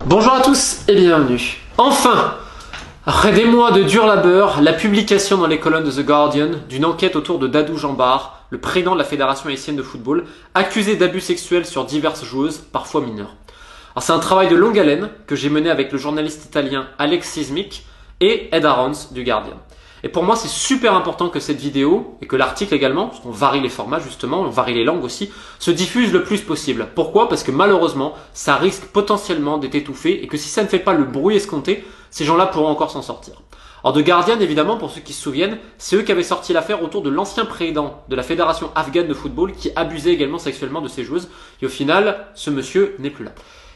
Bonjour à tous et bienvenue. Enfin, après des mois de dur labeur, la publication dans les colonnes de The Guardian d'une enquête autour de Dadou Jambar, le président de la Fédération haïtienne de football, accusé d'abus sexuels sur diverses joueuses, parfois mineures. Alors c'est un travail de longue haleine que j'ai mené avec le journaliste italien Alex Sismic et Ed Aarons du Guardian. Et pour moi, c'est super important que cette vidéo, et que l'article également, parce qu'on varie les formats justement, on varie les langues aussi, se diffuse le plus possible. Pourquoi? Parce que malheureusement, ça risque potentiellement d'être étouffé, et que si ça ne fait pas le bruit escompté, ces gens-là pourront encore s'en sortir. Alors The Guardian, évidemment, pour ceux qui se souviennent, c'est eux qui avaient sorti l'affaire autour de l'ancien président de la fédération afghane de football, qui abusait également sexuellement de ses joueuses, et au final, ce monsieur n'est plus là.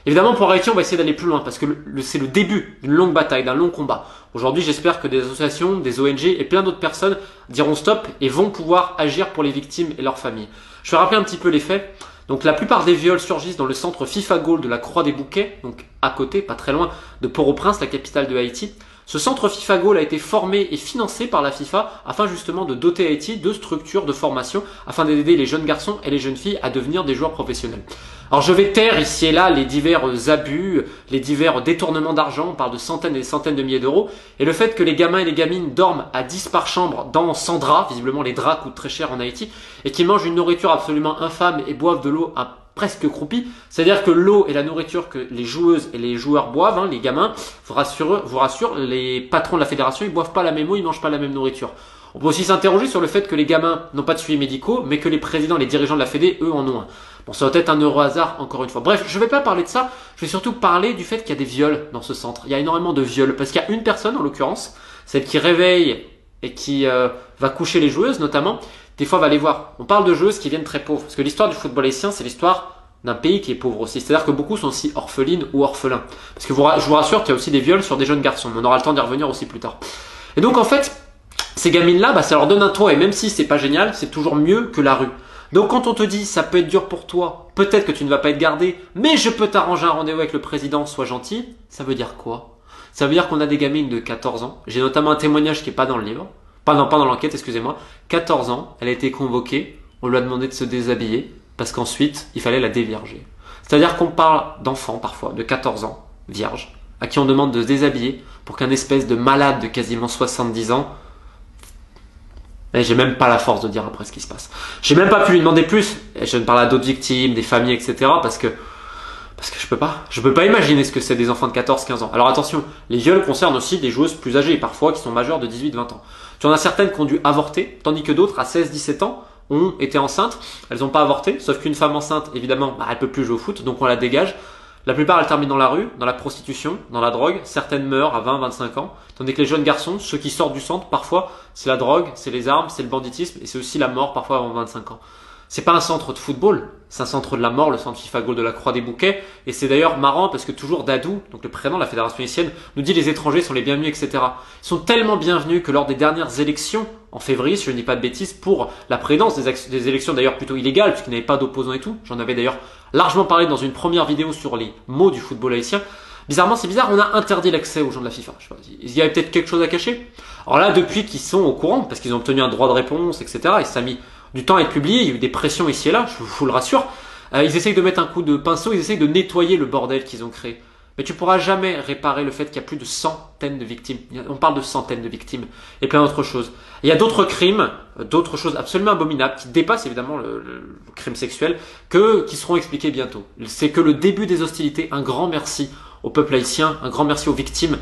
Évidemment, pour Haïti, on va essayer d'aller plus loin parce que c'est le début d'une longue bataille, d'un long combat. Aujourd'hui, j'espère que des associations, des ONG et plein d'autres personnes diront stop et vont pouvoir agir pour les victimes et leurs familles. Je vais rappeler un petit peu les faits. Donc, la plupart des viols surgissent dans le centre FIFA Goal de la Croix-des-Bouquets, donc à côté, pas très loin, de Port-au-Prince, la capitale de Haïti. Ce centre FIFA Goal a été formé et financé par la FIFA afin justement de doter Haïti de structures de formation afin d'aider les jeunes garçons et les jeunes filles à devenir des joueurs professionnels. Alors je vais taire ici et là les divers abus, les divers détournements d'argent, on parle de centaines et des centaines de milliers d'euros, et le fait que les gamins et les gamines dorment à 10 par chambre dans 100 draps, visiblement les draps coûtent très cher en Haïti, et qu'ils mangent une nourriture absolument infâme et boivent de l'eau presque croupie, c'est-à-dire que l'eau et la nourriture que les joueuses et les joueurs boivent, les gamins, vous rassure, les patrons de la fédération, ils boivent pas la même eau, ils mangent pas la même nourriture. On peut aussi s'interroger sur le fait que les gamins n'ont pas de suivi médicaux, mais que les présidents, les dirigeants de la Fédé, eux, en ont un. Bon, ça doit être un heureux hasard, encore une fois. Bref, je vais pas parler de ça, je vais surtout parler du fait qu'il y a des viols dans ce centre. Il y a énormément de viols, parce qu'il y a une personne, en l'occurrence, celle qui réveille et qui va coucher les joueuses, notamment, des fois va les voir. On parle de joueuses qui viennent très pauvres, parce que l'histoire du football haïtien, c'est l'histoire d'un pays qui est pauvre aussi. C'est-à-dire que beaucoup sont aussi orphelines ou orphelins. Parce que je vous rassure qu'il y a aussi des viols sur des jeunes garçons, mais on aura le temps d'y revenir aussi plus tard. Et donc, en fait, ces gamines-là, ça leur donne un toit, et même si c'est pas génial, c'est toujours mieux que la rue. Donc quand on te dit ça peut être dur pour toi, peut-être que tu ne vas pas être gardé, mais je peux t'arranger un rendez-vous avec le président, sois gentil, ça veut dire quoi? Ça veut dire qu'on a des gamines de 14 ans, j'ai notamment un témoignage qui est pas dans le livre, pas dans l'enquête, excusez-moi, 14 ans, elle a été convoquée, on lui a demandé de se déshabiller, parce qu'ensuite il fallait la dévierger. C'est-à-dire qu'on parle d'enfants parfois, de 14 ans, vierges, à qui on demande de se déshabiller pour qu'un espèce de malade de quasiment 70 ans. Et j'ai même pas la force de dire après ce qui se passe. J'ai même pas pu lui demander plus. Et je ne parle à d'autres victimes, des familles, etc. Parce que je peux pas. Je peux pas imaginer ce que c'est des enfants de 14-15 ans. Alors attention, les viols concernent aussi des joueuses plus âgées, parfois qui sont majeures de 18-20 ans. Tu en as certaines qui ont dû avorter, tandis que d'autres, à 16-17 ans, ont été enceintes. Elles n'ont pas avorté, sauf qu'une femme enceinte, évidemment, elle peut plus jouer au foot, donc on la dégage. La plupart, elles terminent dans la rue, dans la prostitution, dans la drogue. Certaines meurent à 20-25 ans. Tandis que les jeunes garçons, ceux qui sortent du centre, parfois, c'est la drogue, c'est les armes, c'est le banditisme et c'est aussi la mort, parfois avant 25 ans. C'est pas un centre de football, c'est un centre de la mort, le centre FIFA Goal de la Croix-des-Bouquets. Et c'est d'ailleurs marrant parce que toujours Dadou, donc le président de la Fédération haïtienne, nous dit les étrangers sont les bienvenus, etc. Ils sont tellement bienvenus que lors des dernières élections, en février, si je ne dis pas de bêtises, pour la présidence, des élections d'ailleurs plutôt illégales, puisqu'il n'y avait pas d'opposants et tout, j'en avais d'ailleurs largement parlé dans une première vidéo sur les mots du football haïtien. Bizarrement, c'est bizarre, on a interdit l'accès aux gens de la FIFA. Je sais pas, il y avait peut-être quelque chose à cacher. Alors là, depuis qu'ils sont au courant, parce qu'ils ont obtenu un droit de réponse, etc., et ça a mis du temps à être publié, il y a eu des pressions ici et là, je vous le rassure, ils essayent de mettre un coup de pinceau, ils essayent de nettoyer le bordel qu'ils ont créé. Mais tu pourras jamais réparer le fait qu'il y a plus de centaines de victimes. On parle de centaines de victimes et plein d'autres choses. Il y a d'autres crimes, d'autres choses absolument abominables qui dépassent évidemment le crime sexuel qui seront expliqués bientôt. C'est que le début des hostilités. Un grand merci au peuple haïtien, un grand merci aux victimes,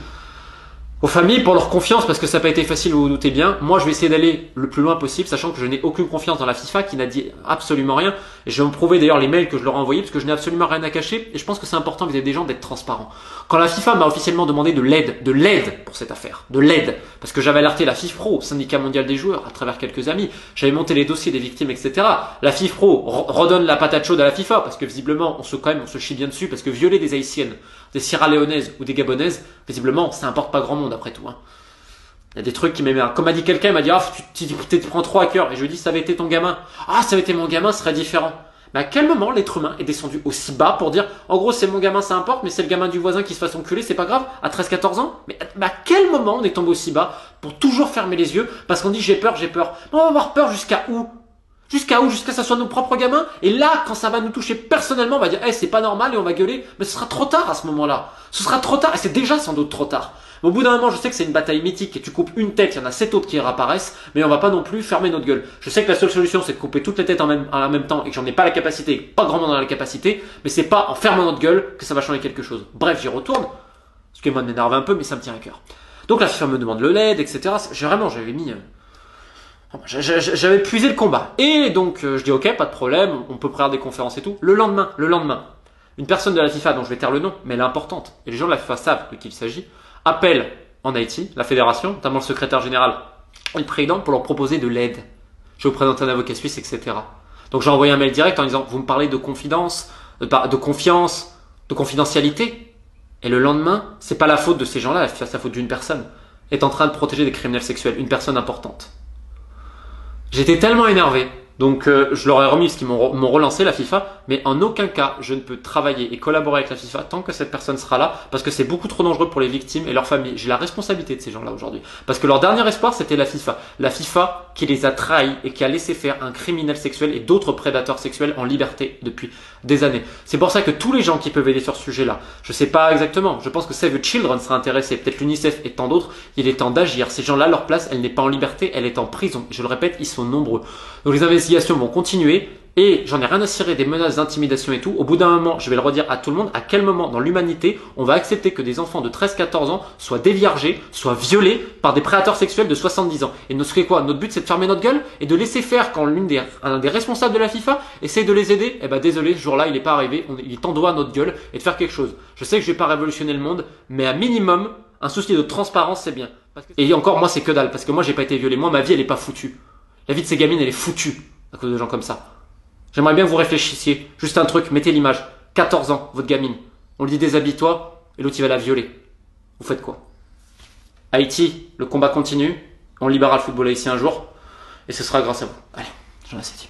aux familles pour leur confiance, parce que ça n'a pas été facile, vous vous doutez bien. Moi, je vais essayer d'aller le plus loin possible, sachant que je n'ai aucune confiance dans la FIFA, qui n'a dit absolument rien. Et je vais me prouver d'ailleurs les mails que je leur ai envoyés, parce que je n'ai absolument rien à cacher. Et je pense que c'est important vis-à-vis des gens d'être transparent. Quand la FIFA m'a officiellement demandé de l'aide pour cette affaire, de l'aide, parce que j'avais alerté la FIFPro, syndicat mondial des joueurs, à travers quelques amis, j'avais monté les dossiers des victimes, etc. La FIFPro redonne la patate chaude à la FIFA, parce que visiblement, on se chie bien dessus, parce que violer des Haïtiennes, des Sierra-Léonaises ou des Gabonaises, visiblement, ça importe pas grand monde après tout. Il y a des trucs qui m'énervent. Comme m'a dit quelqu'un, il m'a dit tu prends trop à cœur. Et je lui ai dit ça avait été ton gamin. Ah, ça avait été mon gamin, ce serait différent. Mais à quel moment l'être humain est descendu aussi bas pour dire en gros c'est mon gamin, ça importe, mais c'est le gamin du voisin qui se fasse enculer, c'est pas grave, à 13-14 ans? Mais à quel moment on est tombé aussi bas pour toujours fermer les yeux parce qu'on dit j'ai peur? Mais on va avoir peur jusqu'à où? Jusqu'à où? Jusqu'à ce que ça soit nos propres gamins. Et là, quand ça va nous toucher personnellement, on va dire, hey, c'est pas normal et on va gueuler. Mais ce sera trop tard à ce moment-là. Ce sera trop tard et c'est déjà sans doute trop tard. Mais au bout d'un moment, je sais que c'est une bataille mythique et tu coupes une tête, il y en a 7 autres qui réapparaissent, mais on va pas non plus fermer notre gueule. Je sais que la seule solution, c'est de couper toutes les têtes en même temps et que j'en ai pas la capacité, pas grand monde en a la capacité, mais c'est pas en fermant notre gueule que ça va changer quelque chose. Bref, j'y retourne. Ce qui m'énerve un peu, mais ça me tient à cœur. Donc la FIFA me demande le LED, etc. J'avais mis... J'avais puisé le combat. Et donc, je dis ok, pas de problème, on peut préparer des conférences et tout. Le lendemain, une personne de la FIFA, dont je vais taire le nom, mais elle est importante, et les gens de la FIFA savent de qui il s'agit, appelle en Haïti, la fédération, notamment le secrétaire général et le président, pour leur proposer de l'aide. Je vais vous présenter un avocat suisse, etc. Donc j'ai envoyé un mail direct en disant, vous me parlez de confidence, de confiance, de confidentialité. Et le lendemain, c'est pas la faute de ces gens-là, la FIFA, c'est la faute d'une personne. Est en train de protéger des criminels sexuels, une personne importante. J'étais tellement énervé, donc je leur ai remis parce qu'ils m'ont relancé la FIFA, mais en aucun cas je ne peux travailler et collaborer avec la FIFA tant que cette personne sera là, parce que c'est beaucoup trop dangereux pour les victimes et leurs familles. J'ai la responsabilité de ces gens-là aujourd'hui, parce que leur dernier espoir c'était la FIFA qui les a trahis et qui a laissé faire un criminel sexuel et d'autres prédateurs sexuels en liberté depuis des années. C'est pour ça que tous les gens qui peuvent aider sur ce sujet-là, je sais pas exactement, je pense que Save the Children sera intéressé, peut-être l'UNICEF et tant d'autres, il est temps d'agir. Ces gens-là, leur place, elle n'est pas en liberté, elle est en prison. Je le répète, ils sont nombreux. Donc les investigations vont continuer et j'en ai rien à cirer des menaces d'intimidation et tout. Au bout d'un moment, je vais le redire à tout le monde, à quel moment dans l'humanité on va accepter que des enfants de 13-14 ans soient déviargés, soient violés par des prédateurs sexuels de 70 ans. Et notre but c'est de fermer notre gueule et de laisser faire quand un des responsables de la FIFA essaye de les aider. Eh ben désolé, ce jour-là il n'est pas arrivé, il est temps droit à notre gueule et de faire quelque chose. Je sais que je vais pas révolutionner le monde, mais à minimum, un souci de transparence c'est bien. Et encore moi c'est que dalle, parce que moi j'ai pas été violé, moi ma vie elle est pas foutue. La vie de ces gamines elle est foutue à cause de gens comme ça. J'aimerais bien que vous réfléchissiez. Juste un truc, mettez l'image. 14 ans, votre gamine. On lui dit déshabille-toi et l'autre il va la violer. Vous faites quoi? Haïti, le combat continue. On libérera le football haïtien un jour. Et ce sera grâce à vous. Allez, j'en ai assez dit.